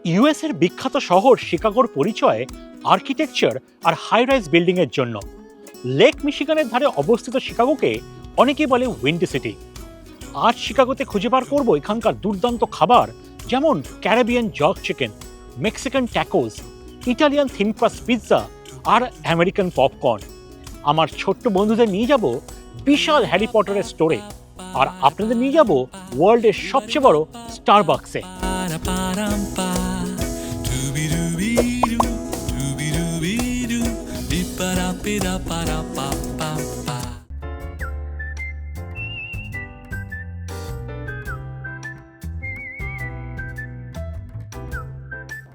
US এর বিখ্যাত শহর শিকাগোর পরিচয় আর্কিটেকচার আর হাই রাইজ বিল্ডিং এর জন্য। লেক মিশিগানের ধারে অবস্থিত শিকাগোকে অনেকেই বলে উইন্ডি সিটি। আজ শিকাগোতে খুঁজে বার করব এখানকার দুর্দান্ত খাবার, যেমন Caribbean jerk chicken, Mexican tacos, Italian thin crust pizza আর আমেরিকান পপকর্ন। আমার ছোট্ট বন্ধুদের নিয়ে যাব বিশাল হ্যারি পটারের স্টোরে, আর আপনাদের নিয়ে যাব ওয়ার্ল্ডের সবচেয়ে বড় স্টারবাকসে।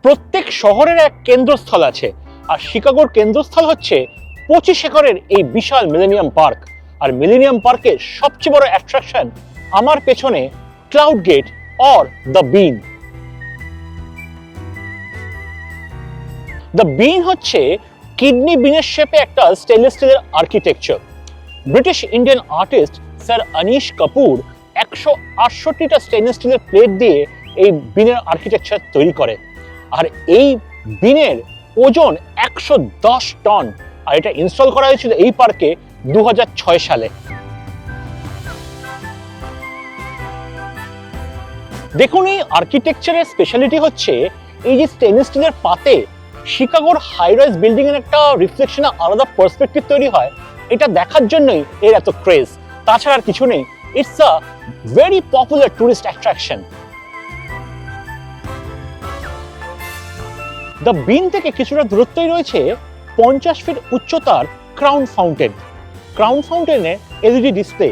প্রত্যেক শহরের এক কেন্দ্রস্থল আছে, আর শিকাগোর কেন্দ্রস্থল হচ্ছে 25 একরের এই বিশাল মিলেনিয়াম পার্ক। আর মিলেনিয়াম পার্কের সবচেয়ে বড় অ্যাট্রাকশন আমার পেছনে cloud gate or the bean. The bean হচ্ছে কিডনি বিনের শেপে একটা স্টেনলেস স্টিলের architecture. British Indian artist sir Anish Kapoor 168টা স্টেনলেস স্টিলের প্লেট দিয়ে এই বিনের আর্কিটেকচার তৈরি করে। আর এই বিনের ওজন 110 টন, আর এটা ইনস্টল করা হয়েছিল এই পার্কে 2006 সালে। দেখুন, এই আর্কিটেকচারের স্পেশালিটি হচ্ছে এই যে স্টেনলেস স্টিলের পাতে শিকাগোর হাই রাইজ বিল্ডিং এর একটা রিফ্লেকশনে আলাদা পার্সপেক্টিভ তৈরি হয়। এটা দেখার জন্যই এর এত ক্রেজ, তাছাড়া আর কিছু নেই। It's a very popular tourist attraction. The bean থেকে কিছুটা দূরত্বই রয়েছে 50 ফিট উচ্চতার ক্রাউন ফাউন্টেন। ক্রাউন ফাউন্টেনে এলইডি ডিসপ্লে,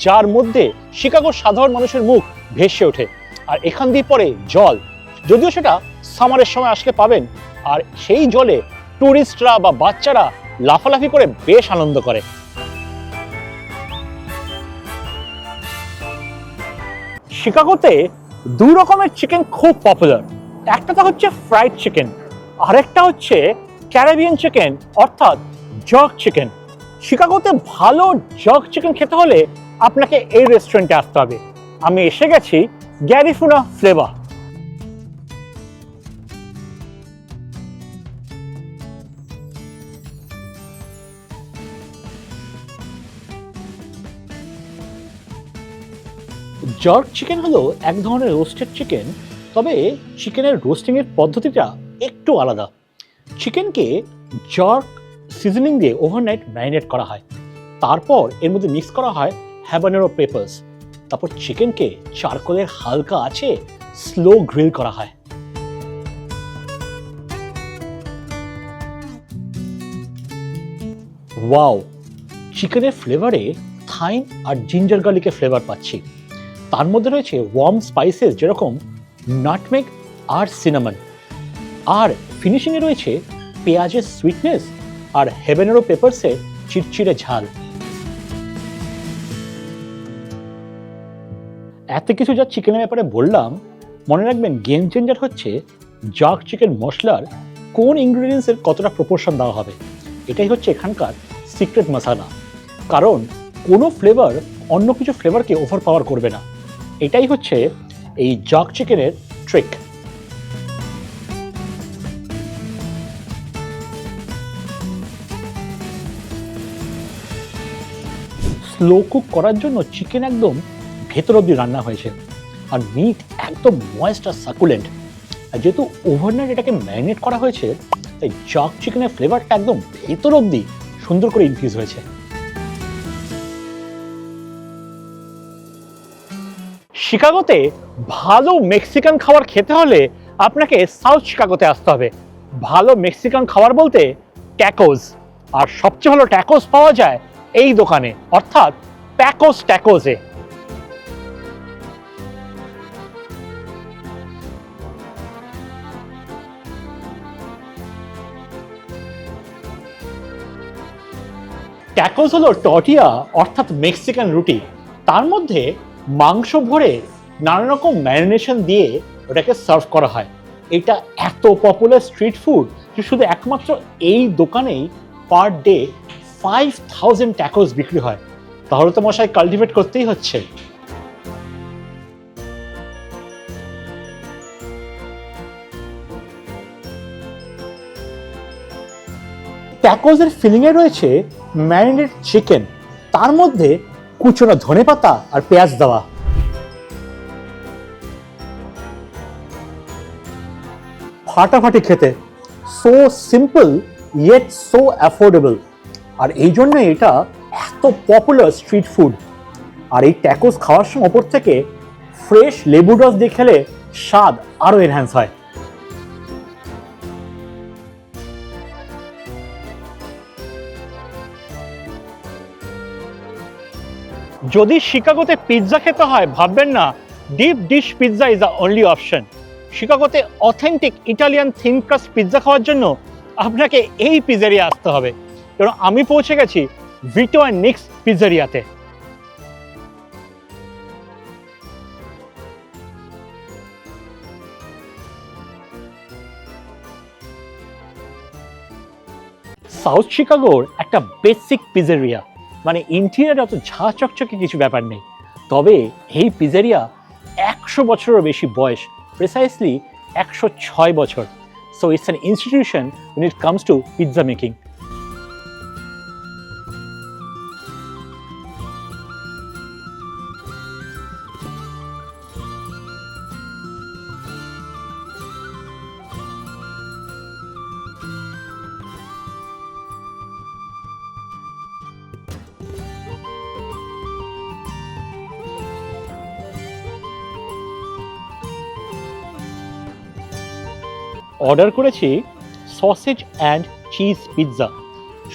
যার মধ্যে শিকাগোর সাধারণ মানুষের মুখ ভেসে ওঠে, আর এখান দিয়ে পড়ে জল। যদিও সেটা সামারের সময় আসলে পাবেন, আর সেই জলে টুরিস্টরা বা বাচ্চারা লাফালাফি করে বেশ আনন্দ করে। শিকাগোতে দুই রকমের চিকেন খুব পপুলার। একটা তো হচ্ছে ফ্রাইড চিকেন, আরেকটা হচ্ছে ক্যারিবিয়ান চিকেন অর্থাৎ জর্ক চিকেন। শিকাগোতে ভালো জর্ক চিকেন খেতে হলে আপনাকে এই রেস্টুরেন্টে আসতে হবে। আমি এসে গেছি গ্যারিফুনা ফ্লেভার। জর্ক চিকেন হলো এক ধরনের রোস্টেড চিকেন, তবে চিকেনের রোস্টিং এর পদ্ধতিটা একটু আলাদা। চিকেনকে জর্ক সিজনিং দিয়ে ওভারনাইট ম্যারিনেট করা হয়, তারপর এর মধ্যে মিক্স করা হয় হ্যাবানেরো পেপারস, তারপর চিকেনকে চারকোলের হালকা আঁচে স্লো গ্রিল করা হয়। ওয়াও, চিকেনের ফ্লেভারে থাইম আর জিঞ্জার গার্লিকের ফ্লেভার পাচ্ছি। তার মধ্যে রয়েছে ওয়ার্ম স্পাইসেস যেরকম নাটমেগ আর সিনামন, আর ফিনিশিংয়ে রয়েছে পেঁয়াজের সুইটনেস আর হ্যাবানেরো পেপারসের চিটচিটে ঝাল। এত কিছু যা চিকেনের ব্যাপারে বললাম, মনে রাখবেন গেম চেঞ্জার হচ্ছে জর্ক চিকেন মশলার কোন ইনগ্রিডিয়েন্টসের কতটা প্রপোর্শন দেওয়া হবে। এটাই হচ্ছে এখানকার সিক্রেট মশলা, কারণ কোনো ফ্লেভার অন্য কিছু ফ্লেভারকে ওভার পাওয়ার করবে না। এটাই হচ্ছে এই জর্ক চিকেনের ট্রিক। স্লো কুক করার জন্য চিকেন একদম ভেতর অব্দি রান্না হয়েছে, আর মিট একদম ময়েস্ট আর সাকুলেন্ট। আর যেহেতু ওভারনাইট এটাকে ম্যারিনেট করা হয়েছে, তাই জর্ক চিকেনের ফ্লেভারটা একদম ভেতর অব্দি সুন্দর করে ইনফিউজ হয়েছে। শিকাগোতে ভালো মেক্সিকান খাবার খেতে হলে আপনাকে সাউথ শিকাগোতে আসতে হবে। ভালো মেক্সিকান খাবার বলতে ট্যাকোস, আর সবচেয়ে ভালো ট্যাকোস পাওয়া যায় এই দোকানে, অর্থাৎ প্যাকোস ট্যাকোসে। ট্যাকোস হলো টর্টিয়া অর্থাৎ মেক্সিকান রুটি, তার মধ্যে মাংস ভরে নানা রকম ম্যারিনেশন দিয়ে ওটাকে সার্ভ করা হয়। এটা এত পপুলার স্ট্রিট ফুড যে শুধু একমাত্র এই দোকানেই পার ডে 5000 ট্যাকোস বিক্রি হয়। তাহলে তো মশাই কাল্টিভেট করতেই হচ্ছে। ট্যাকোসের ফিলিংয়ে রয়েছে ম্যারিনেটেড চিকেন, তার মধ্যে কুচনো ধনেপাতা আর পেঁয়াজ দেওয়া। ফাটাফাটি খেতে, so simple yet so affordable, আর এই জন্য এটা এত পপুলার স্ট্রিট ফুড। আর এই ট্যাকোস খাওয়ার সময় ওপর থেকে ফ্রেশ লেবুর রস দিয়ে খেলে স্বাদ আরো এনহ্যান্স হয়। যদি শিকাগোতে পিৎজা খেতে হয়, ভাববেন না deep dish pizza is the only option. শিকাগোতে authentic Italian thin crust pizza খাওয়ার জন্য আপনাকে এই পিৎজারিয়া আসতে হবে। কারণ আমি পৌঁছে গেছি ভিটো অ্যান্ড নিক্স পিৎজারিয়াতে। সাউথ শিকাগোর একটা বেসিক পিৎজারিয়া, মানে ইন্টেরিয়ার অত ঝাঁ চকচকে কিছু ব্যাপার নেই, তবে এই পিৎজারিয়া 100 বছরেরও বেশি বয়স, প্রিসাইসলি 106 বছর। So it's an institution when it comes to pizza making. Order করেছি সসেজ অ্যান্ড চিজ পিৎজা।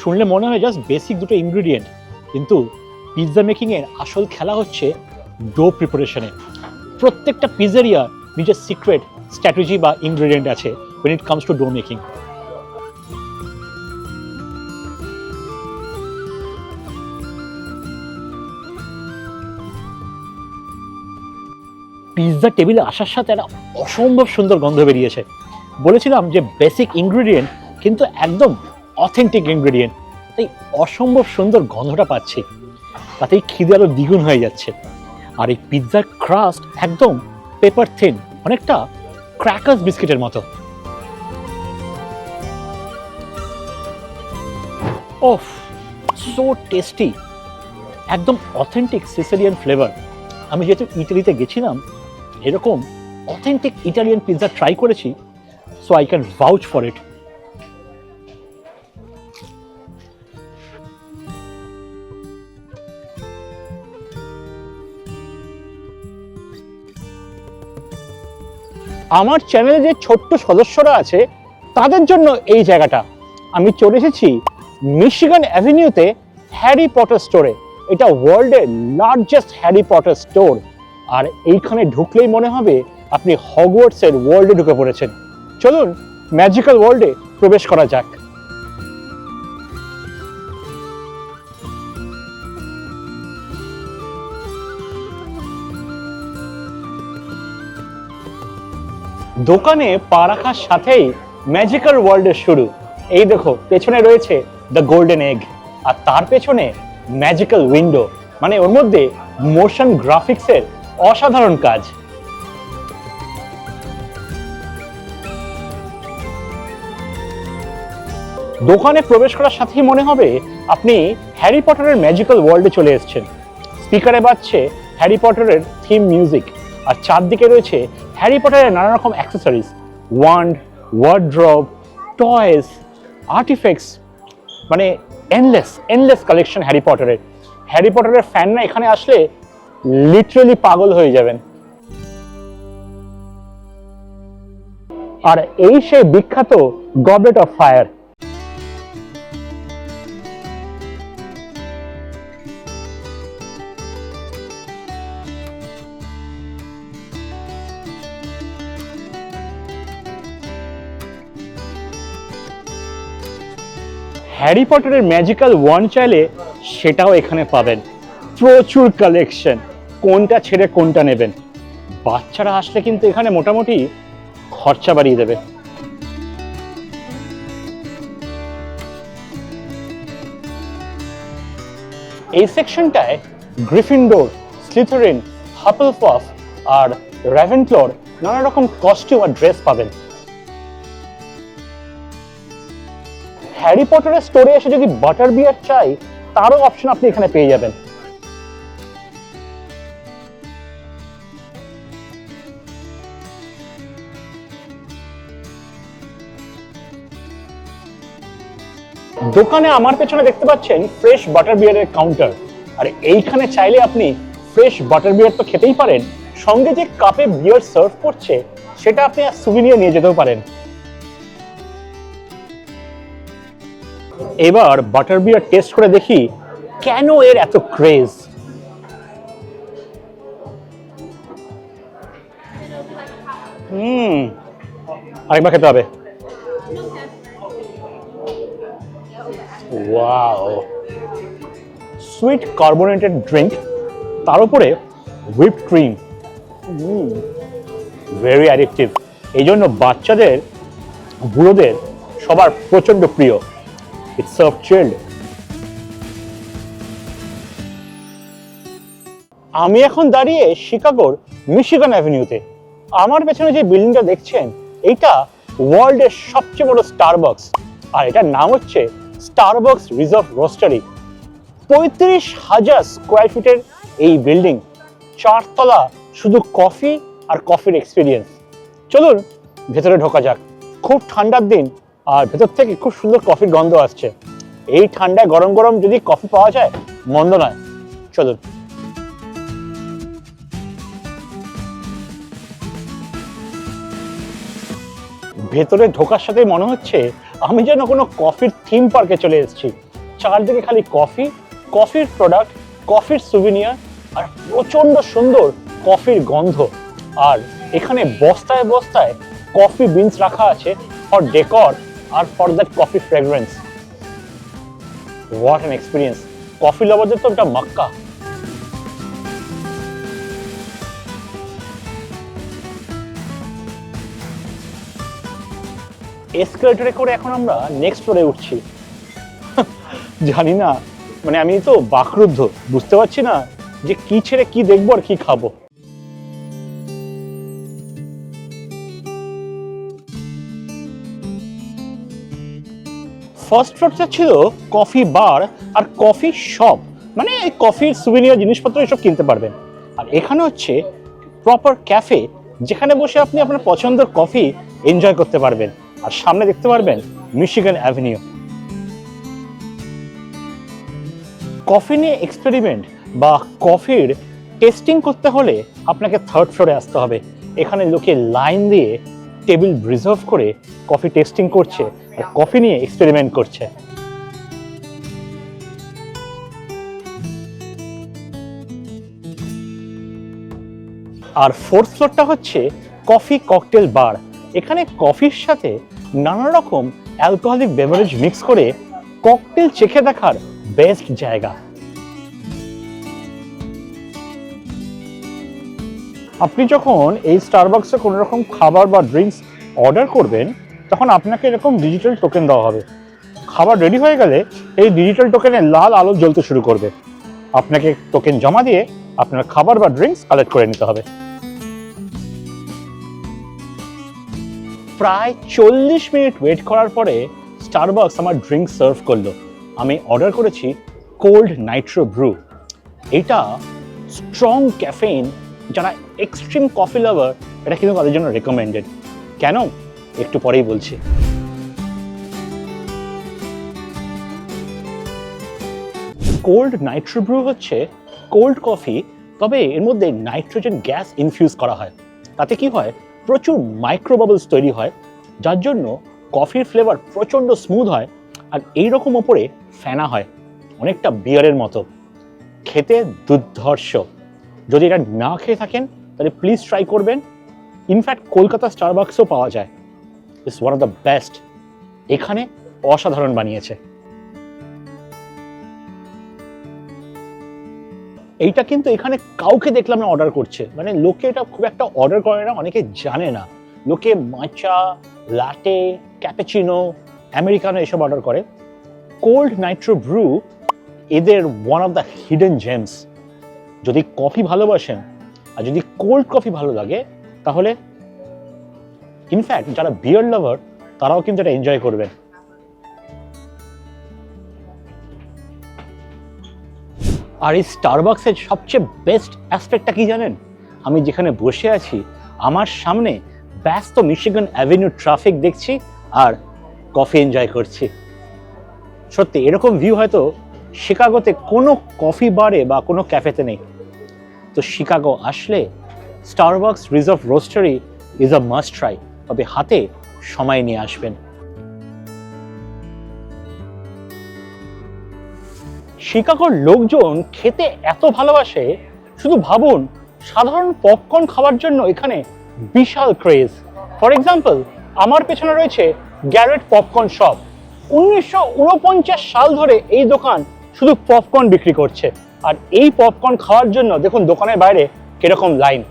শুনলে মনে হয় জাস্ট বেসিক দুটো ইনগ্রিডিয়েন্ট, কিন্তু পিৎজা মেকিংয়ের আসল খেলা হচ্ছে ডো প্রিপারেশনে। প্রত্যেকটা পিৎজারিয়া নিজের সিক্রেট স্ট্র্যাটেজি বা ইনগ্রিডিয়েন্ট আছে when it comes to dough making. Pizza টেবিলে আসার সাথে একটা অসম্ভব সুন্দর গন্ধ বেরিয়েছে। বলেছিলাম যে বেসিক ইনগ্রিডিয়েন্ট, কিন্তু একদম অথেন্টিক ইনগ্রিডিয়েন্ট, তাই অসম্ভব সুন্দর গন্ধটা পাচ্ছি, তাতেই খিদে আরো দ্বিগুণ হয়ে যাচ্ছে। আর এই পিৎজার ক্রাস্ট একদম পেপার থিন, অনেকটা ক্র্যাকার্স বিস্কিটের মতো। ওফ, সো টেস্টি, একদম অথেন্টিক সিসিলিয়ান ফ্লেভার। আমি যেহেতু ইটালিতে গেছিলাম, এরকম অথেন্টিক ইটালিয়ান পিৎজা ট্রাই করেছি, so I can vouch for it. আমার চ্যানেলে যে ছোট্ট সদস্যরা আছে তাদের জন্য এই জায়গাটা। আমি চলে এসেছি মিশিগান অ্যাভিনিউতে হ্যারি পটার স্টোরে। এটা ওয়ার্ল্ডের লার্জেস্ট হ্যারি পটার স্টোর, আর এইখানে ঢুকলেই মনে হবে আপনি হগওয়ার্টসের ওয়ার্ল্ডে ঢুকে পড়েছেন। চলুন ম্যাজিক্যাল ওয়ার্ল্ডে প্রবেশ করা যাক। দোকানে পা রাখার সাথেই ম্যাজিক্যাল ওয়ার্ল্ডের শুরু। এই দেখো, পেছনে রয়েছে দ্য গোল্ডেন এগ, আর তার পেছনে ম্যাজিক্যাল উইন্ডো, মানে ওর মধ্যে মোশন গ্রাফিক্সের অসাধারণ কাজ। দোকানে প্রবেশ করার সাথেই মনে হবে আপনি হ্যারি পটারের ম্যাজিক্যাল ওয়ার্ল্ডে চলে এসেছেন। স্পিকারে বাজছে হ্যারি পটারের থিম মিউজিক, আর চারদিকে রয়েছে হ্যারি পটারের নানা রকম accessories, wand, wardrobe, toys, artifacts, মানে এন্ডলেস কালেকশন হ্যারি পটারের। হ্যারি পটারের ফ্যানরা এখানে আসলে লিটারালি পাগল হয়ে যাবেন। আর এই সেই বিখ্যাত গবলেট অফ ফায়ার। হ্যারি পটারের ম্যাজিক্যাল ওয়ান্ড চাইলে সেটাও এখানে পাবেন। প্রচুর কালেকশন, কোনটা ছেড়ে কোনটা নেবেন। বাচ্চারা আসলে কিন্তু এখানে মোটামুটি খরচা বাড়িয়ে দেবে। এই সেকশনটায় গ্রিফিনডোর, স্লিথরিন, হাফলপাফ আর রেভেনক্লর নানা রকম কস্টিউম আর ড্রেস পাবেন। হ্যারি পটারের স্টোরে এসে যদি বাটার বিয়ার চাই, তারও অপশন আপনি এখানে পেয়ে যাবেন। দোকানে আমার পেছনে দেখতে পাচ্ছেন ফ্রেশ বাটার বিয়ারের কাউন্টার, আর এইখানে চাইলে আপনি ফ্রেশ বাটার বিয়ার তো খেতেই পারেন, সঙ্গে যে কাপে বিয়ার সার্ভ করছে সেটা আপনি সুভিনিয়ার নিয়ে যেতেও পারেন। এবার বাটার বিয়ার টেস্ট করে দেখি কেন এর এত ক্রেজ। আরেকবার খেতে হবে। ওয়াও, সুইট কার্বোনেটেড ড্রিঙ্ক, তার উপরে হুইপ ক্রিম, ভেরি অ্যাডিকটিভ। এই জন্য বাচ্চাদের, বুড়োদের সবার প্রচন্ড প্রিয়। It's serve child. আমি এখন দাঁড়িয়ে শিকাগোর মিশিগান অ্যাভিনিউতে। আমার পেছনে যে বিল্ডিংটা দেখছেন, এইটা ওয়ার্ল্ডের সবচেয়ে বড় স্টারবাকস, আর এটার নাম হচ্ছে স্টারবাকস রিজার্ভ রোস্টারি। 35,000 স্কোয়ার ফিটের এই বিল্ডিং, 4 তলা, শুধু কফি আর কফির এক্সপিরিয়েন্স। চলুন ভেতরে ঢোকা যাক। খুব ঠান্ডার দিন, আর ভেতর থেকে খুব সুন্দর কফির গন্ধ আসছে। এই ঠান্ডায় গরম গরম যদি কফি পাওয়া যায়, মন্দ নয়। চলুন। ভেতরে ঢোকার সাথে মনে হচ্ছে আমি যেন কোনো কফির থিম পার্কে চলে এসেছি। চারদিকে খালি কফি, কফির প্রোডাক্ট, কফির সুভিনিয়ার, আর প্রচন্ড সুন্দর কফির গন্ধ। আর এখানে বস্তায় বস্তায় কফি বিনস রাখা আছে ফর ডেকর আর for that coffee fragrance. What an experience! Coffee লাভারদের তো একটা মাক্কা। এসকেলেটরে করে এখন আমরা নেক্সট ফ্লোরে উঠছি। জানি না, মানে আমি তো বাকরুদ্ধ, বুঝতে পারছি না যে কি ছেড়ে কি দেখবো আর কি খাবো। ফার্স্ট ফ্লোরটা ছিল কফি বার আর কফি শপ, মানে কফির সুভিনিয়ার জিনিসপত্র এসব কিনতে পারবেন। আর এখানে হচ্ছে প্রপার ক্যাফে, যেখানে বসে আপনি আপনার পছন্দের কফি এনজয় করতে পারবেন। আর সামনে দেখতে পারবেন মিশিগান অ্যাভিনিউ। কফি নিয়ে এক্সপেরিমেন্ট বা কফির টেস্টিং করতে হলে আপনাকে থার্ড ফ্লোরে আসতে হবে। এখানে লোকে লাইন দিয়ে টেবিল রিজার্ভ করে কফি টেস্টিং করছে আর কফি নিয়ে এক্সপেরিমেন্ট করছে। আর ফোর্থ ফ্লোরটা হচ্ছে কফি ককটেল বার। এখানে কফির সাথে নানা রকম অ্যালকোহলিক বেভারেজ মিক্স করে ককটেল চেখে দেখার বেস্ট জায়গা। আপনি যখন এই স্টারবাকসে কোনো রকম খাবার বা ড্রিঙ্কস অর্ডার করবেন, তখন আপনাকে এরকম ডিজিটাল টোকেন দেওয়া হবে। খাবার রেডি হয়ে গেলে এই ডিজিটাল টোকেনে লাল আলো জ্বলতে শুরু করবে। আপনাকে টোকেন জমা দিয়ে আপনার খাবার বা ড্রিঙ্কস কালেক্ট করে নিতে হবে। প্রায় 40 মিনিট ওয়েট করার পরে স্টারবাকস আমার ড্রিঙ্ক সার্ভ করলো। আমি অর্ডার করেছি কোল্ড নাইট্রো ব্রু। এটা স্ট্রং ক্যাফেইন, যারা এক্সট্রিম কফি লাভার, এটা কিন্তু তাদের জন্য রেকমেন্ডেড। কেন, একটু পরেই বলছি। কোল্ড নাইট্রো ব্রু হচ্ছে কোল্ড কফি, তবে এর মধ্যে নাইট্রোজেন গ্যাস ইনফিউজ করা হয়। তাতে কি হয়, প্রচুর মাইক্রো বাবলস তৈরি হয়, যার জন্য কফির ফ্লেভার প্রচণ্ড স্মুথ হয় আর এইরকম ওপরে ফেনা হয়, অনেকটা বিয়ারের মতো। খেতে দুর্ধর্ষ। যদি এটা না খেয়ে থাকেন তাহলে প্লিজ ট্রাই করবেন। ইনফ্যাক্ট কলকাতা স্টারবাকসও পাওয়া যায়। It's one of the best. এখানে অসাধারণ বানিয়েছে। এইটা কিন্তু এখানে কাউকে দেখলাম না অর্ডার করছে, মানে লোকে এটা খুব একটা অর্ডার করে না, অনেকে জানে না। লোকে মাচা, লাটে, ক্যাপাচিনো, আমেরিকানো এসব অর্ডার করে। কোল্ড নাইট্রো ব্রু এদের one of the hidden James. যদি কফি ভালোবাসেন আর যদি কোল্ড কফি ভালো লাগে, তাহলে ইনফ্যাক্ট যারা বিয়ার লাভার তারাও কিন্তু এটা এনজয় করবেন। আর এই স্টারবাকসের সবচেয়ে বেস্ট অ্যাসপেক্টটা কি জানেন? আমি যেখানে বসে আছি আমার সামনে ব্যস্ত মিশিগান অ্যাভিনিউ ট্রাফিক দেখছি আর কফি এনজয় করছি। সত্যি এরকম ভিউ হয়তো শিকাগোতে কোনো কফি বারে বা কোনো ক্যাফেতে নেই। তো শিকাগো আসলে Starbucks Reserve Roastery is a must try, তবে হাতে সময় নিয়ে আসবেন। শিকাগোর লোকজন খেতে এত ভালোবাসে, শুধু ভাবুন সাধারণ পপকর্ন খাওয়ার জন্য এখানে বিশাল ক্রেজ। ফর এক্সাম্পল, আমার পেছনে রয়েছে গ্যারেট পপকর্ন শপ। 1949 সাল ধরে এই দোকান শুধু পপকর্ন বিক্রি করছে, আর এই পপকর্ন খাওয়ার জন্য দেখুন দোকানের বাইরে কিরকম লাইন।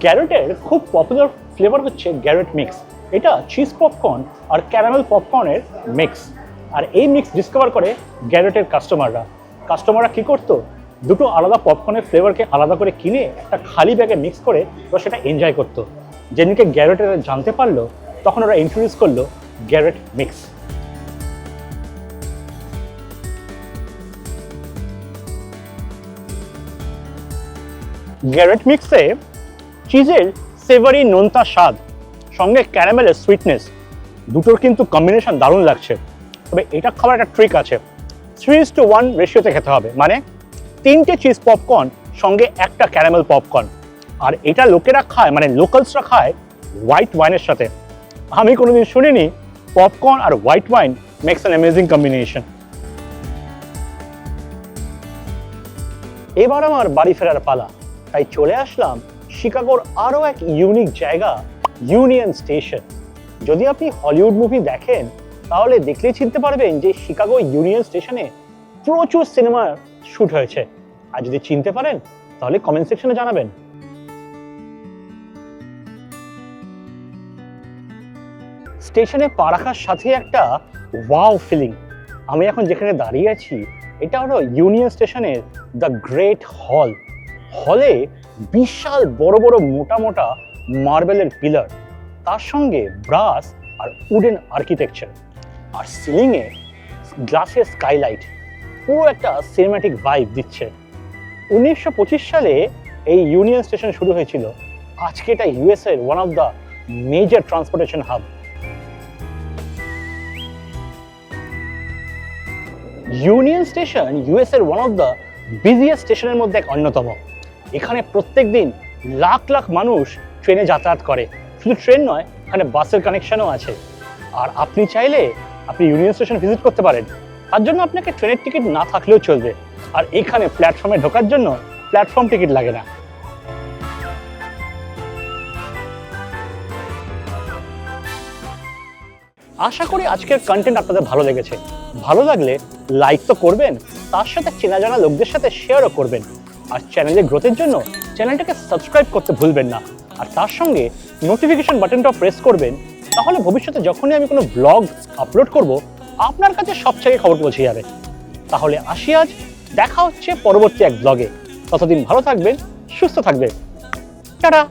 গ্যারেটের খুব পপুলার ফ্লেভার হচ্ছে গ্যারেট মিক্স। এটা চিজ পপকর্ন আর ক্যারামেল পপকর্নের মিক্স, আর এই মিক্স ডিসকভার করে গ্যারেটের কাস্টমাররা কি করতো, দুটো আলাদা পপকর্নের ফ্লেভারকে আলাদা করে কিনে একটা খালি ব্যাগে মিক্স করে ওরা সেটা এনজয় করতো। যেদিনকে গ্যারেটের জানতে পারলো তখন ওরা ইন্ট্রোডিউস করলো গ্যারেট মিক্স। গ্যারেট মিক্সে চিজের সেভারি নোনতা স্বাদ সঙ্গে ক্যারামেলের সুইটনেস, দুটোর কিন্তু কম্বিনেশন দারুণ লাগছে। তবে এটা খাবার একটা ট্রিক আছে, 3:1 রেশিওতে খেতে হবে, মানে 3টে চিজ পপকর্ন সঙ্গে একটা ক্যারামেল পপকর্ন। আর এটা লোকেরা খায়, মানে লোকালসরা খায় হোয়াইট ওয়াইনের সাথে। আমি কোনোদিন শুনিনি পপকর্ন আর white wine makes an amazing combination. এবার আমার বাড়ি ফেরার পালা, তাই চলে আসলাম শিকাগোর আরও এক ইউনিক জায়গা, ইউনিয়ন স্টেশন। যদি আপনি হলিউড মুভি দেখেন তাহলে দেখলেই চিনতে পারবেন যে শিকাগো ইউনিয়ন স্টেশনে প্রচুর সিনেমা শুট হয়েছে। আর যদি চিনতে পারেন তাহলে কমেন্ট সেকশনে জানাবেন। স্টেশনে পা রাখার সাথে একটা ওয়াও ফিলিং। আমি এখন যেখানে দাঁড়িয়ে আছি এটা হলো ইউনিয়ন স্টেশনের দ্য গ্রেট হল। হলে বিশাল বড় বড় মোটা মোটা মার্বেলের পিলার, তার সঙ্গে ব্রাস আর উডেন আর্কিটেকচার, আর সিলিংয়ে গ্লাসের স্কাইলাইট, পুরো একটা সিনেম্যাটিক ভাইব দিচ্ছে। 1925 সালে এই ইউনিয়ন স্টেশন শুরু হয়েছিল। আজকে এটা ইউএস এর one of the major transportation hub. Union station US এর ওয়ান অফ দ্য বিজিয়েস্ট স্টেশনের মধ্যে এক অন্যতম। এখানে প্রত্যেক দিন লাখ লাখ মানুষ ট্রেনে যাতায়াত করে। শুধু ট্রেন নয়, এখানে বাসের কানেকশনও আছে। আর আপনি চাইলে আপনি ইউনিয়ন স্টেশন ভিজিট করতে পারেন, তার জন্য আপনাকে ট্রেনের টিকিট না থাকলেও চলবে। আর এখানে প্ল্যাটফর্মে ঢোকার জন্য প্ল্যাটফর্ম টিকিট লাগে না। আশা করি আজকের কন্টেন্ট আপনাদের ভালো লেগেছে। ভালো লাগলে লাইক তো করবেন, তার সাথে চেনা জানা লোকদের সাথে শেয়ারও করবেন। আর চ্যানেলের গ্রোথের জন্য চ্যানেলটাকে সাবস্ক্রাইব করতে ভুলবেন না। আর তার সঙ্গে নোটিফিকেশন বাটনটা প্রেস করবেন, তাহলে ভবিষ্যতে যখনই আমি কোনো ব্লগ আপলোড করব আপনার কাছে সবচেয়ে খবর পৌঁছে যাবে। তাহলে আসি আজ, দেখা হচ্ছে পরবর্তী এক ব্লগে। ততদিন ভালো থাকবেন, সুস্থ থাকবেন। টাটা।